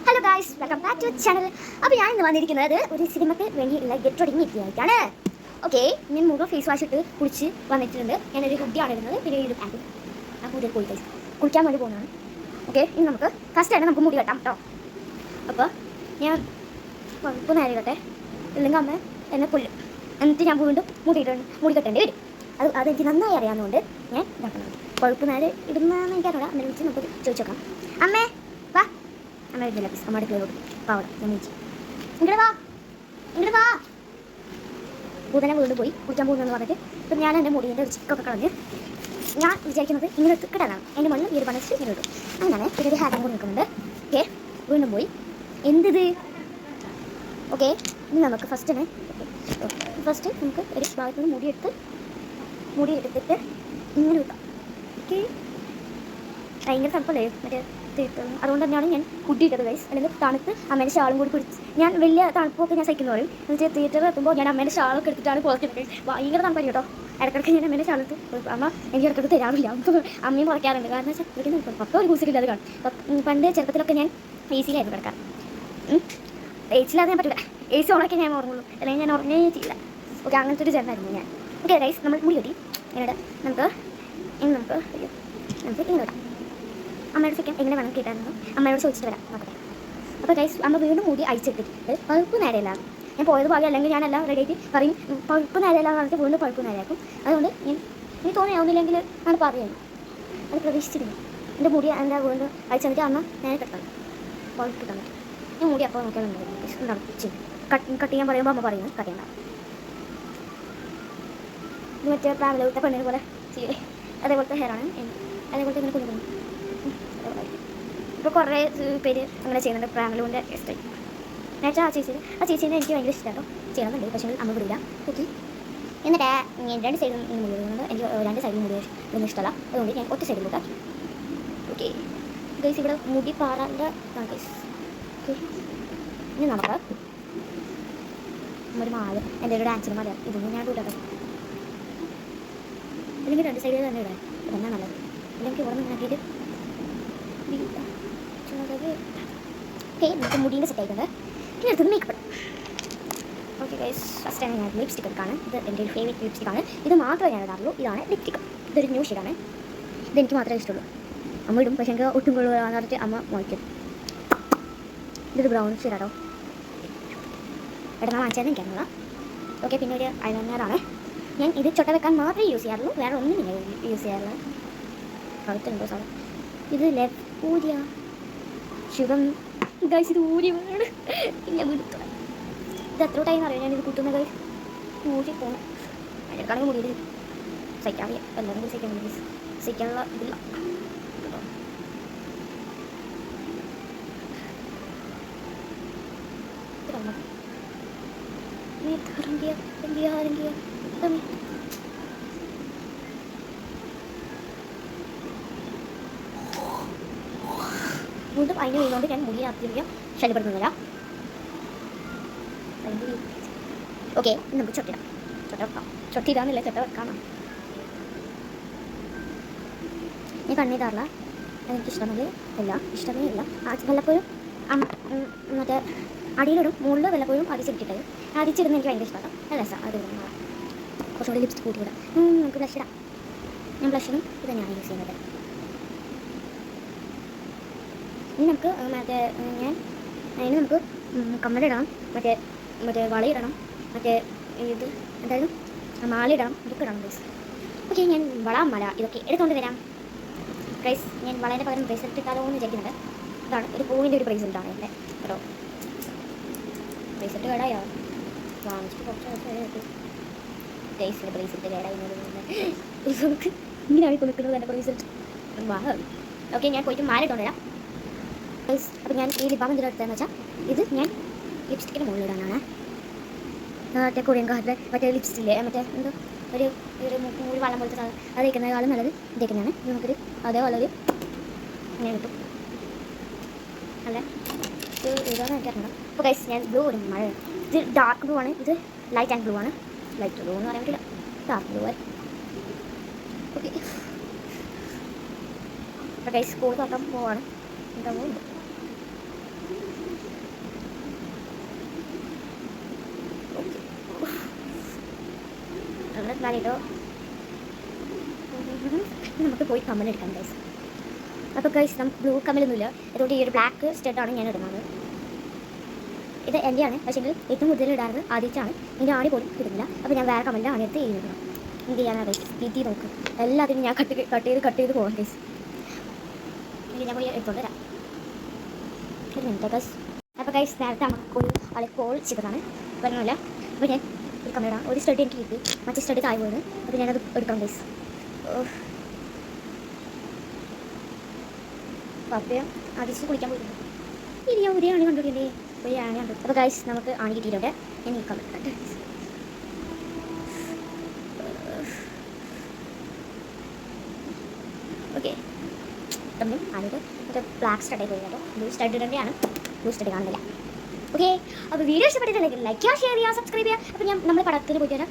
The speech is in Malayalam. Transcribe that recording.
Hello guys, welcome back to channel. അപ്പോൾ ഞാൻ ഇന്ന് വന്നിരിക്കുന്നത് ഒരു സിനിമയ്ക്ക് വേണ്ടിയുള്ള ഗെറ്റ് റെഡിങ് എത്തിയായിട്ടാണ്. ഓക്കെ, ഞാൻ മുഖം ഫേസ് വാഷ് ഇട്ട് കുളിച്ച് വന്നിട്ടുണ്ട്. ഞാനൊരു ഹുഡിയാണ് ഇടുന്നത്, പിന്നെ ഒരു പാൻറ്റും. ആ മുടി പോയി ഗൈസ്, കുളിക്കാൻ വേണ്ടി പോകുന്നതാണ്. ഓക്കെ, ഇനി നമുക്ക് ഫസ്റ്റ് ആയിട്ട് നമുക്ക് മുടി കെട്ടാം കേട്ടോ. അപ്പോൾ ഞാൻ ഇപ്പോൾ നേരെ കട്ടെ, ഇല്ലെങ്കിൽ അമ്മ എന്നെ കൊല്ലും. എന്നിട്ട് ഞാൻ വീണ്ടും മുടി കെട്ടേണ്ടി വരും. അതെനിക്ക് നന്നായി അറിയാവുന്നതുകൊണ്ട് ഞാൻ ഇതാക്കണം. കൊഴുപ്പ് നേരെ ഇടുന്നതെന്ന് എനിക്കറിയാം. അമ്മയെ വിളിച്ച് നമുക്ക് ചോദിച്ചു നോക്കാം. അമ്മേ വാ. അമ്മ വരുന്നില്ല പ്ലീസ്, അമ്മയുടെ ക്ലിയർ കൊടുക്കും. പാവട ഞാൻ വിളിച്ചു. ഇങ്ങോട്ട് വാ. ഭൂതനെ വീണ്ടും പോയി കുളിക്കാൻ പോകുന്നതെന്ന് പറഞ്ഞിട്ട് ഇപ്പം ഞാൻ എൻ്റെ മുടീൻ്റെ ഒരു ചിക്കൊക്കെ കളഞ്ഞ് ഞാൻ വിചാരിക്കുന്നത് ഇങ്ങനെ കിട്ടാനാണ്. എൻ്റെ മണ്ണിൽ ഈ ഒരു പണിച്ച് ഇങ്ങനെ ഇടും. അങ്ങനെ ഇതൊരു ഹാരം കൂടി നിൽക്കുന്നുണ്ട്. ഓക്കെ, വീണ്ടും പോയി എന്തിത്. ഓക്കെ, ഇനി നമുക്ക് ഫസ്റ്റ് നമുക്ക് ഒരു ഭാഗത്ത് നിന്ന് മുടി എടുത്തിട്ട് ഇങ്ങനെ വിട്ടാം. ഓക്കെ, ഭയങ്കര തണുപ്പല്ലേ മറ്റേ തീർത്തും. അതുകൊണ്ട് തന്നെയാണ് ഞാൻ കുട്ടിയിട്ടത് ഗൈസ്. അല്ലെങ്കിൽ തണുത്ത് അമ്മേൻ്റെ ഷാളും കൂടി പിടിച്ച് ഞാൻ വലിയ തണുപ്പൊക്കെ ഞാൻ സഹിക്കുന്നു പറയും. എന്നുവെച്ചാൽ തിയേറ്ററിൽ എത്തുമ്പോൾ ഞാൻ അമ്മേൻ്റെ ഷാളൊക്കെ എടുത്തിട്ടാണ് പുറത്തുന്നത്. ഭയങ്കര തണുപ്പായി കേട്ടോ. ഇടയ്ക്കിടയ്ക്ക് ഞാൻ അമ്മേൻ്റെ ഷാളെടുത്ത് അമ്മ എനിക്ക് ഇടയ്ക്കിടയ്ക്ക് തരാറില്ല. അമ്മയും കുറയ്ക്കാറുണ്ട്. കാരണം വെച്ചാൽ ഇടയ്ക്ക് നിൽക്കും പക്ക ഒരു കൂസിലില്ലാതെ കാണും. പണ്ട് ചെറുപ്പത്തിലൊക്കെ ഞാൻ എ സിയിലായിരുന്നു കിടക്കാറ്. എ സിയിലാതെ ഞാൻ പറ്റില്ല. എ സി ഓണൊക്കെ ഞാൻ ഓർമ്മയുള്ളൂ, അല്ലെങ്കിൽ ഞാൻ ഉറങ്ങേ ചെയ്യില്ല. ഓക്കെ, അങ്ങനത്തെ ഒരു ചേട്ടനായിരുന്നു ഞാൻ. ഓക്കെ ഗൈസ്, നമ്മൾ മുടി കെട്ടി. എന്നോട് നമുക്ക് ഇങ്ങനെ വരാം. അമ്മയോട് ചോദിക്കാം എങ്ങനെ വേണം കേട്ടായിരുന്നു. അമ്മയോട് ചോദിച്ചിട്ട് വരാം നോക്കട്ടെ. അപ്പോൾ ഗൈസ്, അമ്മ വീണ്ടും മുടി അയച്ചിട്ടിട്ട് പഴുപ്പ് നേരെയല്ല. ഞാൻ പോയത് ഭാഗ്യം, അല്ലെങ്കിൽ ഞാനെല്ലാം റെഡി ആയിട്ട് പറയും പഴുപ്പ് നേരെയല്ല എന്ന് പറഞ്ഞിട്ട് വീണ്ടും പഴുപ്പ് നേരെയാക്കും. അതുകൊണ്ട് എനിക്ക് തോന്നിയാവുന്നില്ലെങ്കിൽ ആണ് പറയുന്നത്. അത് പ്രതീക്ഷിച്ചിരുന്നു. എൻ്റെ മുടി എന്താ വീണ്ടും അയച്ചു തന്നിട്ട് അമ്മ നേരെ കെട്ടണം, പഴുപ്പ് തന്നിട്ട്. ഞാൻ മുടി അപ്പോൾ നോക്കിയാലുണ്ടായിരുന്നു. എന്താണ് കട്ട് ചെയ്യാൻ പറയുമ്പോൾ അമ്മ പറയുന്നത് കട്ട് ചെയ്യണ്ട. ഇത് മറ്റേ പ്രാമലത്തെ പെണ്ണിനെ പോലെ ചെയ്യേ, അതേപോലത്തെ ഹെയറാണ്. അതേപോലത്തെ ഇങ്ങനെ കൊണ്ടുപോകും. ഇപ്പോൾ കുറേ പേര് അങ്ങനെ ചെയ്യുന്നുണ്ട് പ്രാമലുവിൻ്റെ സ്റ്റൈൽ. എന്നുവെച്ചാൽ ആ ചേച്ചീനെ എനിക്ക് ഭയങ്കര ഇഷ്ടമാട്ടോ, ചെയ്യണമെന്നുണ്ട്. പക്ഷേ അമ്മ വിടില്ല. ഓക്കെ, എന്നിട്ട് ഞാൻ രണ്ട് സൈഡിൽ നിന്ന് മുടി വരുന്നുണ്ട്. എനിക്ക് രണ്ട് സൈഡിൽ മുടി ഒന്നും ഇഷ്ടമല്ല. അതുകൊണ്ട് ഞാൻ ഒറ്റ സൈഡിൽ കൂട്ടാം. ഓക്കെ ഗൈസ്, ഇവിടെ മുടി പാറാൻ്റെ ഗൈസ്. ഓക്കെ, ഇനി നമുക്ക് ഒരു മാല, എൻ്റെ ഒരു ഡാൻസിന് മാല ഇതൊന്നും ഞാൻ കൂട്ടാട്ടോ. അല്ലെങ്കിൽ രണ്ട് സൈഡിൽ തന്നെ ഇടാം, ഇതെന്നാ നല്ലത്. അല്ലെങ്കിൽ ഇവിടെ നിന്ന് ആക്കിയിട്ട് ഓക്കെ, നമുക്ക് മുടീൻ്റെ സെറ്റ് ആയിട്ടുണ്ട്. ഇനി അടുത്തത് makeup. Okay guys, first time ഞാൻ ലിപ്സ്റ്റിക് എടുക്കാണ്. ഇത് എൻ്റെ ഒരു ഫേവറേറ്റ് ലിപ്സ്റ്റിക്കാണ്. ഇത് മാത്രമേ ഞാൻ ഇടാറുള്ളൂ. ഇതാണ് ലിപ്സ്റ്റിക്. ഇതൊരു ന്യൂ ഷെയ്ഡാണ്. ഇതെനിക്ക് മാത്രമേ ഇഷ്ടമുള്ളൂ. അമ്മ ഇടും, പക്ഷേ എനിക്ക് ഒട്ടും കൊള്ളുകയെന്ന് പറഞ്ഞിട്ട് അമ്മ മോയ്ക്കും. ഇതൊരു ബ്രൗൺ ഷെയ്ഡാട്ടോ. ഇടന്നാ വാങ്ങിച്ചാൽ എനിക്കറിയില്ല. ഓക്കെ, പിന്നെ ഒരു ഐലൈനറാണ്. ഞാൻ ഇത് ചൊട്ട വെക്കാൻ മാത്രമേ യൂസ് ചെയ്യാറുള്ളൂ, വേറെ ഒന്നും ഞാൻ യൂസ് ചെയ്യാറില്ല. കളത്തുണ്ടോ സാധനം. ഇത് ഊരിയ ശിവം ഗൈസ്, ഇത് ഊരി വീണ് ഞാൻ വിടുത്തു. ഇത് എത്ര ടൈം അറിയാം ഞാനിത് കുട്ടുന്ന ഗൈസ്. ഊരി പോകണം. അതിനൊക്കെയാണെങ്കിൽ മുടിയിൽ സഹിക്കാൻ വയ്യ. എല്ലാവരും കൂടി സഹിക്കാൻ വേണ്ടി സഹിക്കാനുള്ള ഇതില്ല കേട്ടോ. ഇറങ്ങിയ വീണ്ടും അതിന് വീണ്ടുകൊണ്ട് ഞാൻ മുടി അധികം ശല്യപ്പെടുത്തുന്നില്ല. ഓക്കെ, നമുക്ക് ചൊട്ടിടാം. ചൊട്ടിടാന്നില്ല, ചൊട്ട വെക്കാം. ഞാൻ കണ്ണിടാറില്ല, എനിക്കിഷ്ടമല്ല. ഇഷ്ടമേ ഇല്ല. വല്ലപ്പോഴും മറ്റേ അടിയിലിടും, മുകളിൽ വല്ലപ്പോഴും അരിച്ചിട്ടിട്ട് അരിച്ചിടുന്ന എനിക്ക് ഭയങ്കര ഇഷ്ടമാണ്. നല്ല രസമാണ് അത് ഇടുന്നത്. കുറച്ചുകൂടി ലിപ്സ്റ്റിക് കൂട്ടി വിടാം. നമുക്ക് ബ്ലഷ് ഇടാം. ഞാൻ ബ്ലഷിനും ഇത് തന്നെയാണ് യൂസ് ചെയ്യുന്നത്. ഇനി നമുക്ക് അതിന് നമുക്ക് കമ്മലിടണം, മറ്റേ വളയിടണം, മറ്റേ ഇത് എന്തായാലും മാലയിടണം, ഇതൊക്കെ ഇടണം ഗൈസ്. ഓക്കെ, ഞാൻ മല ഇതൊക്കെ എടുത്തുകൊണ്ട് വരാം ഗൈസ്. ഞാൻ വളേൻ്റെ പകരം ബ്രേസ്ലെറ്റ് ഇട്ടാലോ എന്ന് വിചാരിക്കുന്നുണ്ട്. ഇതാണ് ഒരു പൂവിൻ്റെ ഒരു ബ്രേസ്ലെറ്റാണ് എൻ്റെ കേട്ടോ. ബ്രേസ്ലെറ്റ് കേടായോ വാങ്ങിച്ചിട്ട് കുറച്ച് ഗൈസിൻ്റെ ബ്രേസ്ലെറ്റ് കേടായി ഇങ്ങനെയാണ് ഇപ്പോൾ നിൽക്കുന്നത് എൻ്റെ ബ്രേസ്ലെറ്റ്. വാ. ഓക്കെ, ഞാൻ പോയിട്ട് മാല ഇട്ടുകൊണ്ട് വരാം. അപ്പോൾ ഞാൻ ഈ ലിബാം എന്തിനാണ് എടുത്തതെന്ന് വെച്ചാൽ ഇത് ഞാൻ ലിപ്സ്റ്റിക്കിന് മുകളിലിടാനാണ്. മറ്റേ കൊറിയൻ കാരുടെ മറ്റേ ലിപ്സ്റ്റിക്കില്ലേ, മറ്റേ എന്തോ ഒരു വെള്ളം പോലത്തെ അത് തേക്കുന്നതിനേക്കാളും നല്ലത് തേക്കുന്നതാണ്. നമുക്കൊരു അതേപോലെ ഒരു ഇങ്ങനെ കിട്ടും. അല്ല ഇതാണെന്ന് എനിക്കറിയണം. അപ്പോൾ ഗൈസ്, ഞാൻ ബ്ലൂ ഇടും. മഴ ഇത് ഡാർക്ക് ബ്ലൂ ആണ്. ഇത് ലൈറ്റ് ആൻഡ് ബ്ലൂ ആണ്. ലൈറ്റ് ബ്ലൂ എന്ന് പറയാൻ പറ്റില്ല, ഡാർക്ക് ബ്ലൂ ആണ്. ഓക്കെ, അപ്പോൾ ഗൈസ് സ്കൂൾ തുറക്കാൻ പോവാണ്. എന്താ പോകുന്നത് വാലിട്ടോ നമുക്ക് പോയി കമ്മൽ എടുക്കാം ഗൈസ്. അപ്പോൾ ഗൈസ് നമുക്ക് ബ്ലൂ കമ്മലൊന്നുമില്ല, അതുകൊണ്ട് ഈ ഒരു ബ്ലാക്ക് സ്റ്റഡാണ് ഞാൻ ഇടുന്നത്. ഇത് എൻ്റെയാണ്, പക്ഷേ ഏറ്റവും കൂടുതൽ ഇടാറ് ആദ്യത്താണ്. ഇതിൻ്റെ ആണി പോലും കിട്ടുന്നില്ല. അപ്പോൾ ഞാൻ വേറെ കമ്മലിൻ്റെ ആണിയെടുത്ത് എഴുതിക്കണം. എന്ത് ചെയ്യാനാണ് ഗൈസ്, വീട്ടിൽ നോക്കും എല്ലാത്തിനും ഞാൻ കട്ട് ചെയ്ത് പോകാം ഗൈസ്. എനിക്ക് ഞാൻ പോയി എടുത്തോണ്ട് വരാം ഒരു മിനിറ്റ് ഗൈസ്. അപ്പോൾ ഗൈസ് നേരത്തെ നമുക്കൊരു ആളെ കോൾ ചെയ്തതാണ് പറഞ്ഞില്ല. അപ്പോൾ ഞാൻ ഒരു കമ്മലിടാം. ഒരു സ്റ്റഡി എനിക്ക് കിട്ടി, മറ്റേ സ്റ്റഡി താഴെ പോയത്. അപ്പോൾ ഞാനത് എടുക്കണം ഗൈസ്. പപ്പയും ആദ്യം കുളിക്കാൻ പോയിരുന്നു. ഇനി ഞാൻ ഒരേ ആണി കണ്ടുപിടിക്കണ്ടേ, ഒരു ആണി കണ്ടു. അപ്പോൾ ഗൈസ് നമുക്ക് ആണി കിട്ടിയിട്ടുണ്ട്. ഞാൻ ഈ കമ്മൽ കണ്ടു. ഓക്കെ തമ്മിൽ ആണിത് മറ്റേ ബ്ലാക്ക് സ്റ്റഡായി പോയി കേട്ടോ. ബ്ലൂ സ്റ്റഡ് ഇടേണ്ടതാണ്, ബ്ലൂ സ്റ്റഡ് കാണുന്നില്ല. ഓക്കെ അപ്പോൾ വീഡിയോ ഇഷ്ടപ്പെട്ടിട്ടുണ്ടെങ്കിൽ ലൈക്ക് ചെയ്യുക, ഷെയർ ചെയ്യുക, സബ്സ്ക്രൈബ് ചെയ്യുക. അപ്പോൾ നമ്മൾ പടത്തിൽ പോയിട്ട് വരാം.